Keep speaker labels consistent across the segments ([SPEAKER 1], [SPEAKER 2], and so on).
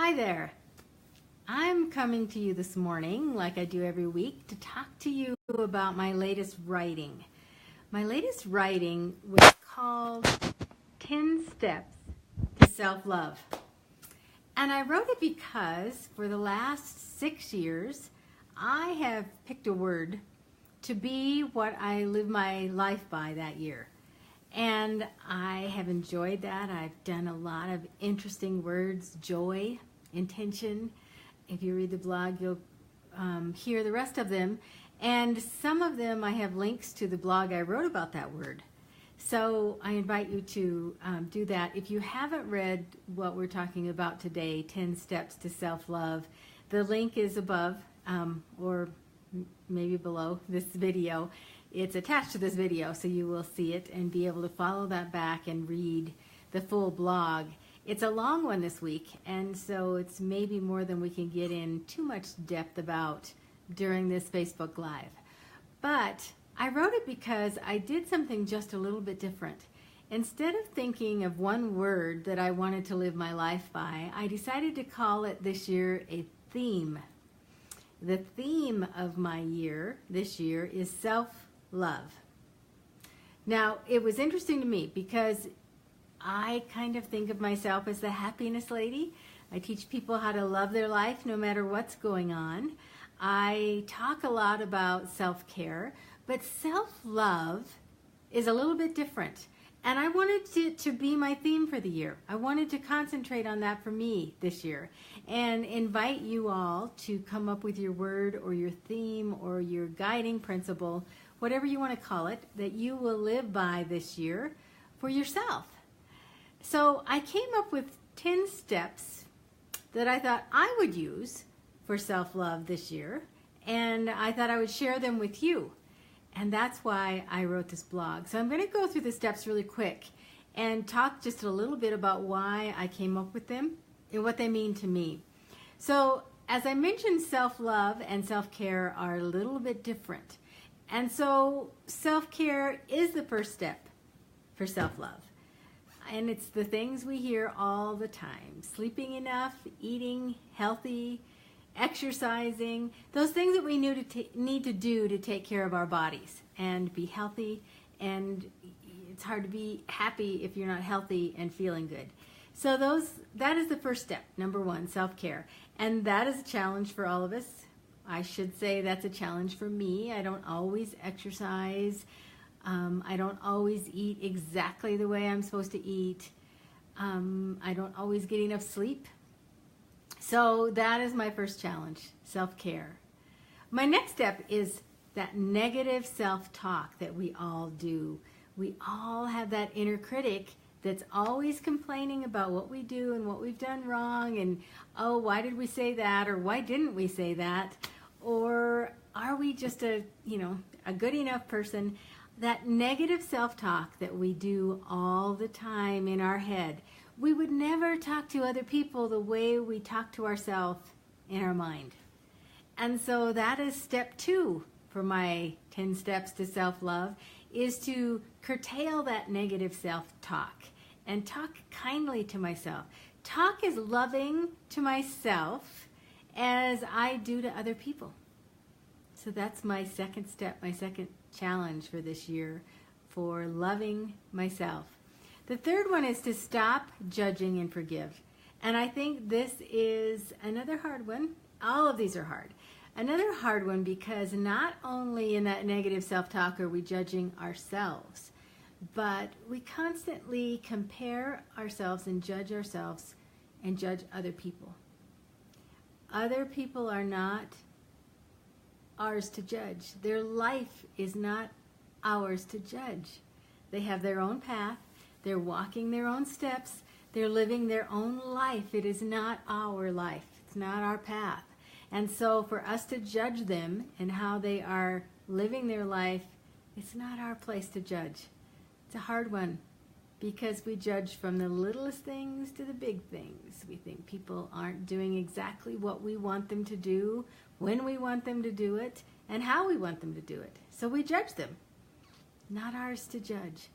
[SPEAKER 1] Hi there. I'm coming to you this morning, like I do every week, to talk to you about my latest writing. My latest writing was called 10 Steps to Self-Love. And I wrote it because for the last 6 years, I have picked a word to be what I live my life by that year. And I have enjoyed that. I've done a lot of interesting words: joy, intention. If you read the blog, you'll hear the rest of them. And some of them I have links to the blog I wrote about that word. So I invite you to do that. If you haven't read what we're talking about today, 10 Steps to Self-Love, the link is above or maybe below this video. It's attached to this video, so you will see it and be able to follow that back and read the full blog. It's a long one this week, and so it's maybe more than we can get in too much depth about during this Facebook Live. But I wrote it because I did something just a little bit different. Instead of thinking of one word that I wanted to live my life by, I decided to call it this year a theme. The theme of my year this year is self-love. Now, it was interesting to me because I kind of think of myself as the happiness lady. I teach people how to love their life no matter what's going on. I talk a lot about self-care, but self-love is a little bit different. And I wanted it to be my theme for the year. I wanted to concentrate on that for me this year and invite you all to come up with your word or your theme or your guiding principle, whatever you want to call it, that you will live by this year for yourself. So I came up with 10 steps that I thought I would use for self-love this year, and I thought I would share them with you. And that's why I wrote this blog. So I'm going to go through the steps really quick and talk just a little bit about why I came up with them and what they mean to me. So as I mentioned, self-love and self-care are a little bit different. And so self-care is the first step for self-love. And it's the things we hear all the time: sleeping enough, eating healthy, exercising, those things that we need to do to take care of our bodies and be healthy. And it's hard to be happy if you're not healthy and feeling good. So that is the first step, number one, self-care. And that is a challenge for all of us. I should say that's a challenge for me. I don't always exercise. I don't always eat exactly the way I'm supposed to eat. I don't always get enough sleep. So that is my first challenge, self-care. My next step is that negative self-talk that we all do. We all have that inner critic that's always complaining about what we do and what we've done wrong, and, oh, why did we say that, or why didn't we say that, or are we just a good enough person? That negative self-talk that we do all the time in our head. We would never talk to other people the way we talk to ourselves in our mind. And so that is step 2 for my 10 steps to self-love, is to curtail that negative self-talk and talk kindly to myself. Talk as loving to myself as I do to other people. So that's my second step, my second challenge for this year, for loving myself. The third one is to stop judging and forgive. And I think this is another hard one. All of these are hard. Another hard one because not only in that negative self-talk are we judging ourselves, but we constantly compare ourselves and judge other people. Other people are not ours to judge. Their life is not ours to judge. They have their own path. They're walking their own steps. They're living their own life. It is not our life. It's not our path. And so for us to judge them and how they are living their life, it's not our place to judge. It's a hard one because we judge from the littlest things to the big things. We think people aren't doing exactly what we want them to do, when we want them to do it, and how we want them to do it. So we judge them. Not ours to judge.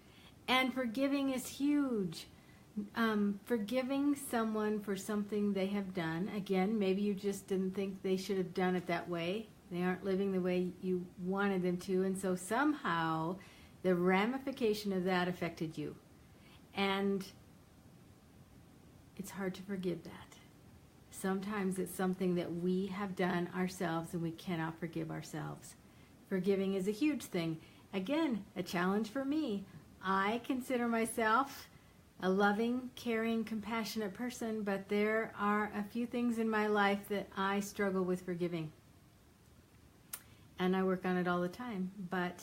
[SPEAKER 1] And forgiving is huge. Forgiving someone for something they have done. Again, maybe you just didn't think they should have done it that way. They aren't living the way you wanted them to, and so somehow the ramification of that affected you. And it's hard to forgive that. Sometimes it's something that we have done ourselves and we cannot forgive ourselves. Forgiving is a huge thing. Again, a challenge for me. I consider myself a loving, caring, compassionate person, but there are a few things in my life that I struggle with forgiving. And I work on it all the time. But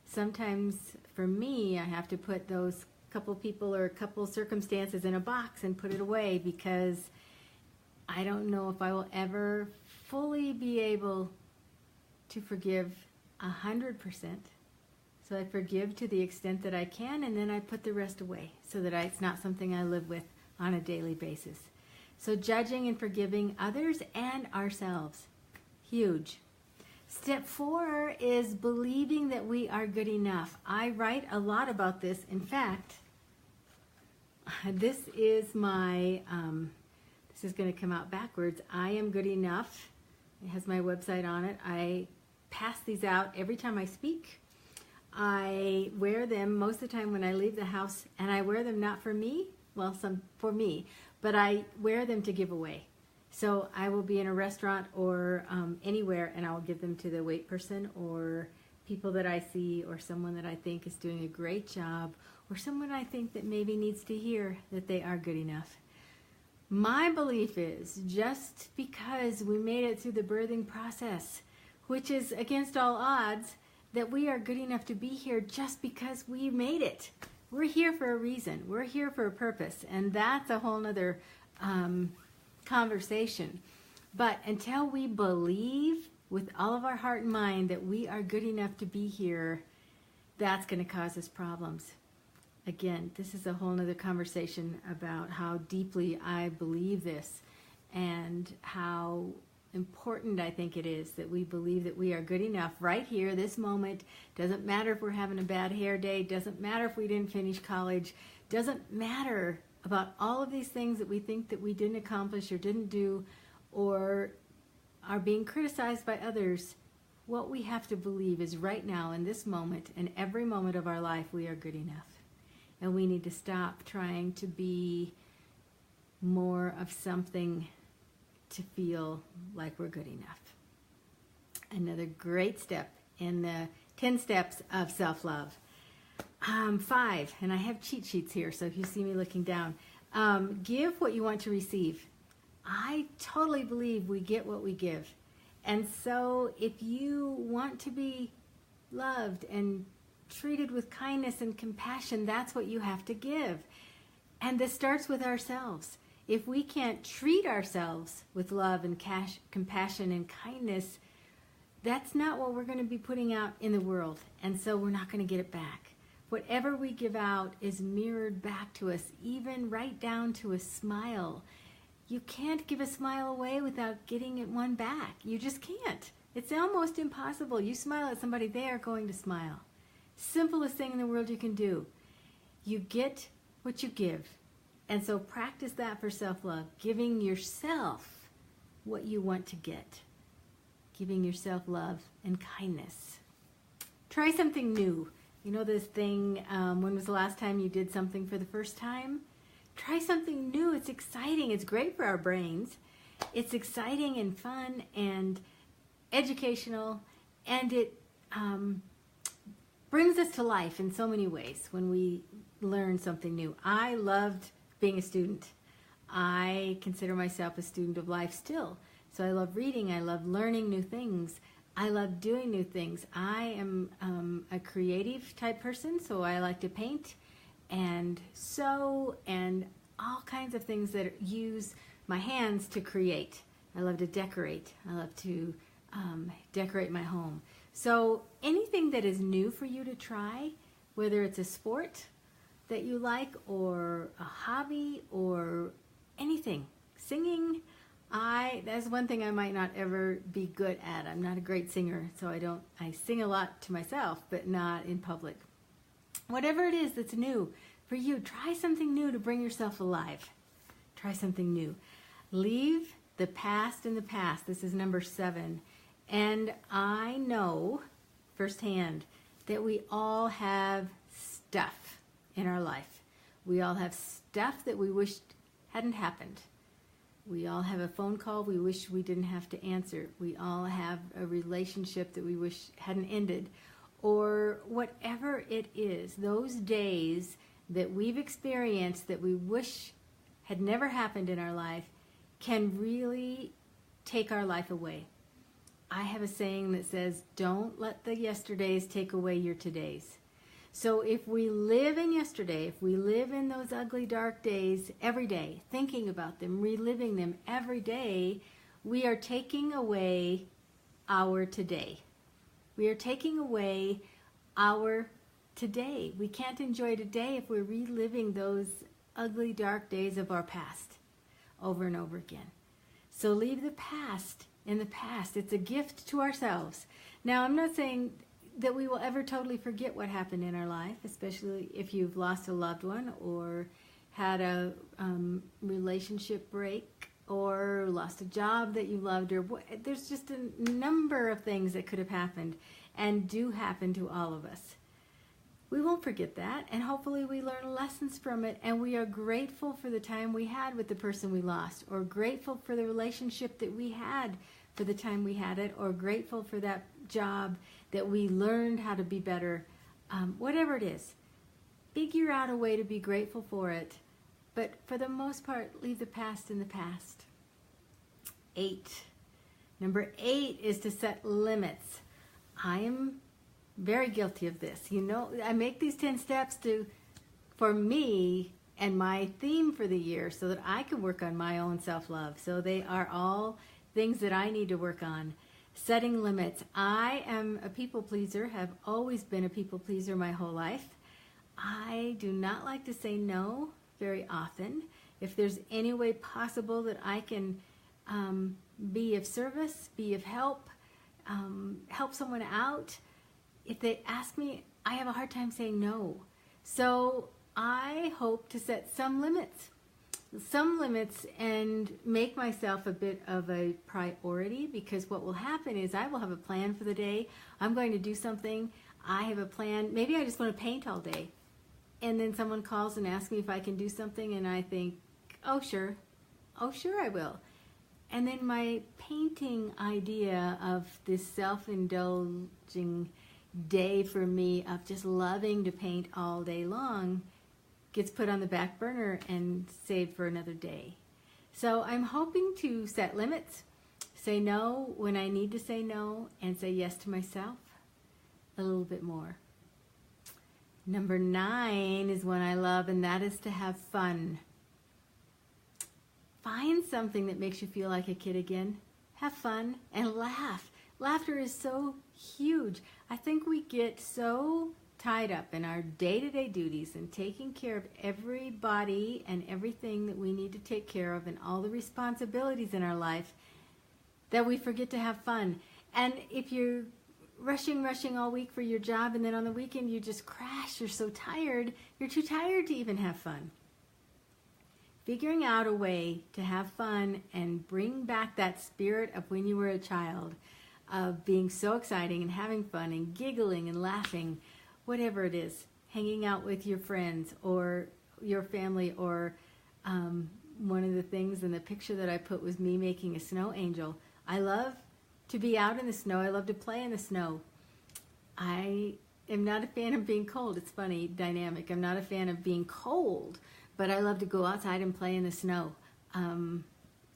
[SPEAKER 1] sometimes for me, I have to put those couple people or a couple circumstances in a box and put it away, because I don't know if I will ever fully be able to forgive 100%. So I forgive to the extent that I can, and then I put the rest away so that it's not something I live with on a daily basis. So judging and forgiving others and ourselves, huge. Step 4 is believing that we are good enough. I write a lot about this. In fact, this is my, this is going to come out backwards. I am good enough. It has my website on it. I pass these out every time I speak. I wear them most of the time when I leave the house, and I wear them not for me, well, some for me, but I wear them to give away. So I will be in a restaurant or anywhere, and I will give them to the wait person or people that I see, or someone that I think is doing a great job, or someone I think that maybe needs to hear that they are good enough. My belief is just because we made it through the birthing process, which is against all odds, that we are good enough to be here just because we made it. We're here for a reason. We're here for a purpose, and that's a whole nother conversation. But until we believe with all of our heart and mind that we are good enough to be here, that's going to cause us problems. Again, this is a whole nother conversation about how deeply I believe this, and how important I think it is that we believe that we are good enough right here, this moment. Doesn't matter if we're having a bad hair day, doesn't matter if we didn't finish college, doesn't matter about all of these things that we think that we didn't accomplish or didn't do, or are being criticized by others. What we have to believe is right now, in this moment, in every moment of our life, we are good enough. And we need to stop trying to be more of something to feel like we're good enough. Another great step in the 10 steps of self-love. 5, and I have cheat sheets here, so if you see me looking down, give what you want to receive. I totally believe we get what we give. And so if you want to be loved and treated with kindness and compassion, that's what you have to give. And this starts with ourselves. If we can't treat ourselves with love and compassion and kindness, that's not what we're going to be putting out in the world. And so we're not going to get it back. Whatever we give out is mirrored back to us, even right down to a smile. You can't give a smile away without getting it one back. You just can't. It's almost impossible. You smile at somebody, they are going to smile. Simplest thing in the world you can do. You get what you give. And so practice that for self-love, giving yourself what you want to get, giving yourself love and kindness. Try something new. You know this thing, when was the last time you did something for the first time? Try something new. It's exciting. It's great for our brains. It's exciting and fun and educational, and it brings us to life in so many ways when we learn something new. I loved being a student. I consider myself a student of life still. So I love reading. I love learning new things. I love doing new things. I am a creative type person, so I like to paint and sew and all kinds of things that use my hands to create. I love to decorate. I love to decorate my home. So anything that is new for you to try, whether it's a sport that you like or a hobby or anything, singing, that's one thing I might not ever be good at. I'm not a great singer, so I sing a lot to myself, but not in public. Whatever it is that's new, For you, try something new to bring yourself alive. Try something new. Leave the past in the past. This is number 7. And I know firsthand that we all have stuff in our life. We all have stuff that we wished hadn't happened. We all have a phone call we wish we didn't have to answer. We all have a relationship that we wish hadn't ended. Or whatever it is, those days that we've experienced that we wish had never happened in our life can really take our life away. I have a saying that says, don't let the yesterdays take away your todays. So if we live in yesterday, if we live in those ugly, dark days every day, thinking about them, reliving them every day, we are taking away our today. We are taking away our today. We can't enjoy today if we're reliving those ugly, dark days of our past over and over again. So leave the past in the past. It's a gift to ourselves. Now, I'm not saying that we will ever totally forget what happened in our life, especially if you've lost a loved one or had a relationship break or lost a job that you loved, or there's just a number of things that could have happened and do happen to all of us. We won't forget that, and hopefully we learn lessons from it, and we are grateful for the time we had with the person we lost, or grateful for the relationship that we had for the time we had it, or grateful for that job that we learned how to be better. Whatever it is, figure out a way to be grateful for it, but for the most part, leave the past in the past. 8. Number 8 is to set limits. I am very guilty of this. You know, I make these 10 steps for me and my theme for the year so that I can work on my own self-love. So they are all things that I need to work on. Setting limits. I am a people pleaser, have always been a people pleaser my whole life. I do not like to say no very often. If there's any way possible that I can be of service, be of help, help someone out, if they ask me, I have a hard time saying no. So I hope to set some limits and make myself a bit of a priority, because what will happen is I will have a plan for the day. I'm going to do something. I have a plan. Maybe I just want to paint all day. And then someone calls and asks me if I can do something, and I think, oh, sure. Oh, sure, I will. And then my painting idea of this self-indulging day for me of just loving to paint all day long gets put on the back burner and saved for another day. So I'm hoping to set limits, say no when I need to say no, and say yes to myself a little bit more. Number 9 is one I love, and that is to have fun. Find something that makes you feel like a kid again. Have fun and laugh. Laughter is so huge. I think we get so tied up in our day-to-day duties and taking care of everybody and everything that we need to take care of and all the responsibilities in our life that we forget to have fun. And if you're rushing all week for your job, and then on the weekend you just crash, you're so tired, you're too tired to even have fun. Figuring out a way to have fun and bring back that spirit of when you were a child, of being so exciting and having fun and giggling and laughing, whatever it is, hanging out with your friends or your family, or one of the things in the picture that I put was me making a snow angel. I love to be out in the snow. I love to play in the snow. I am not a fan of being cold. It's funny, dynamic. I'm not a fan of being cold, but I love to go outside and play in the snow.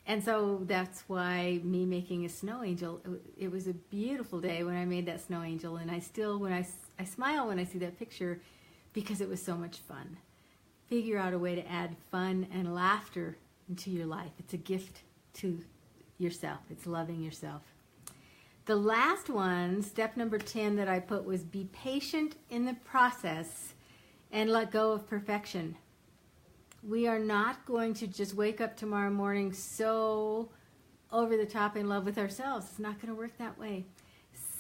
[SPEAKER 1] And so that's why me making a snow angel, it was a beautiful day when I made that snow angel, and I still, when I smile when I see that picture, because it was so much fun. Figure out a way to add fun and laughter into your life. It's a gift to yourself. It's loving yourself. The last one, step number 10 that I put, was be patient in the process and let go of perfection. We are not going to just wake up tomorrow morning so over the top in love with ourselves. It's not going to work that way.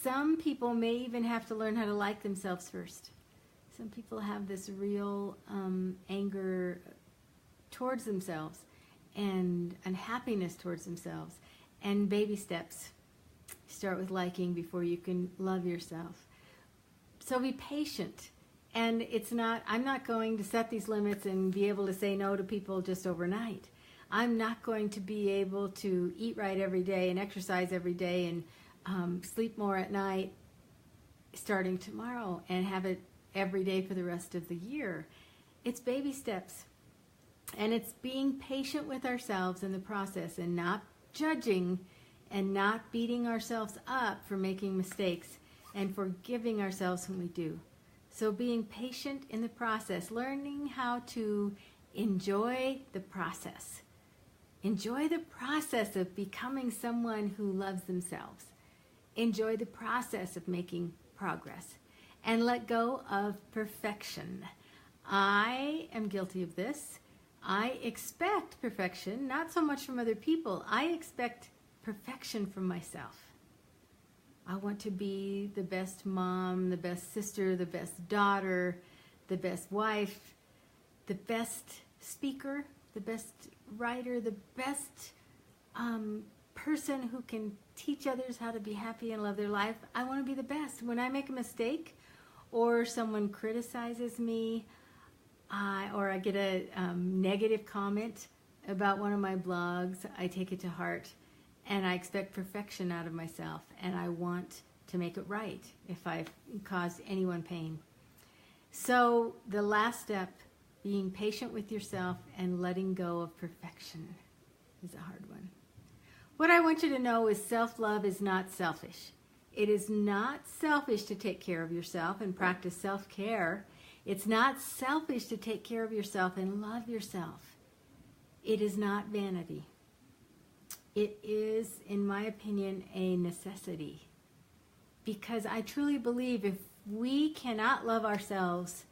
[SPEAKER 1] Some people may even have to learn how to like themselves first. Some people have this real anger towards themselves and unhappiness towards themselves. And baby steps. Start with liking before you can love yourself. So be patient. And I'm not going to set these limits and be able to say no to people just overnight. I'm not going to be able to eat right every day and exercise every day and sleep more at night starting tomorrow and have it every day for the rest of the year. It's baby steps. And it's being patient with ourselves in the process and not judging and not beating ourselves up for making mistakes and forgiving ourselves when we do. So being patient in the process, learning how to enjoy the process. Enjoy the process of becoming someone who loves themselves. Enjoy the process of making progress. And let go of perfection. I am guilty of this. I expect perfection, not so much from other people. I expect perfection from myself. I want to be the best mom, the best sister, the best daughter, the best wife, the best speaker, the best writer, the best person who can teach others how to be happy and love their life. I want to be the best. When I make a mistake or someone criticizes me, or I get a negative comment about one of my blogs, I take it to heart and I expect perfection out of myself, and I want to make it right if I've caused anyone pain. So the last step, being patient with yourself and letting go of perfection, is a hard one. What I want you to know is self-love is not selfish. It is not selfish to take care of yourself and practice self-care. It's not selfish to take care of yourself and love yourself. It is not vanity. It is, in my opinion, a necessity. Because I truly believe if we cannot love ourselves,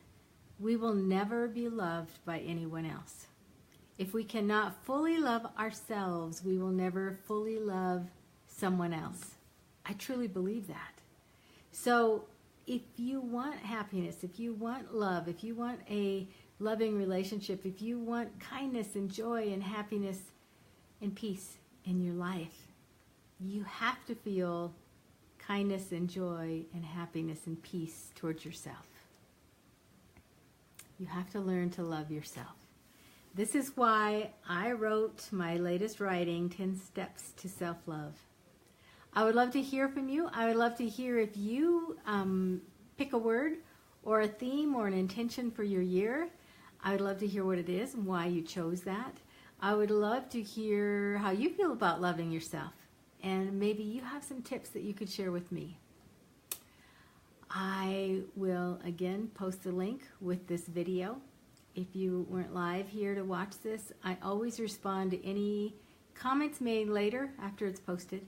[SPEAKER 1] we will never be loved by anyone else. If we cannot fully love ourselves, we will never fully love someone else. I truly believe that. So if you want happiness, if you want love, if you want a loving relationship, if you want kindness and joy and happiness and peace in your life, you have to feel kindness and joy and happiness and peace towards yourself. You have to learn to love yourself. This is why I wrote my latest writing, 10 Steps to Self-Love. I would love to hear from you. I would love to hear if you pick a word or a theme or an intention for your year. I would love to hear what it is and why you chose that. I would love to hear how you feel about loving yourself. And maybe you have some tips that you could share with me. I will again post a link with this video. If you weren't live here to watch this, I always respond to any comments made later after it's posted.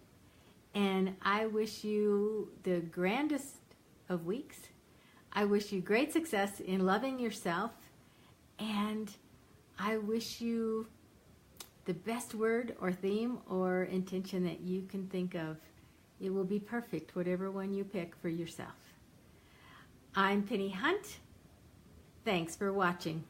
[SPEAKER 1] And I wish you the grandest of weeks. I wish you great success in loving yourself. And I wish you the best word or theme or intention that you can think of. It will be perfect, whatever one you pick for yourself. I'm Penny Hunt. Thanks for watching.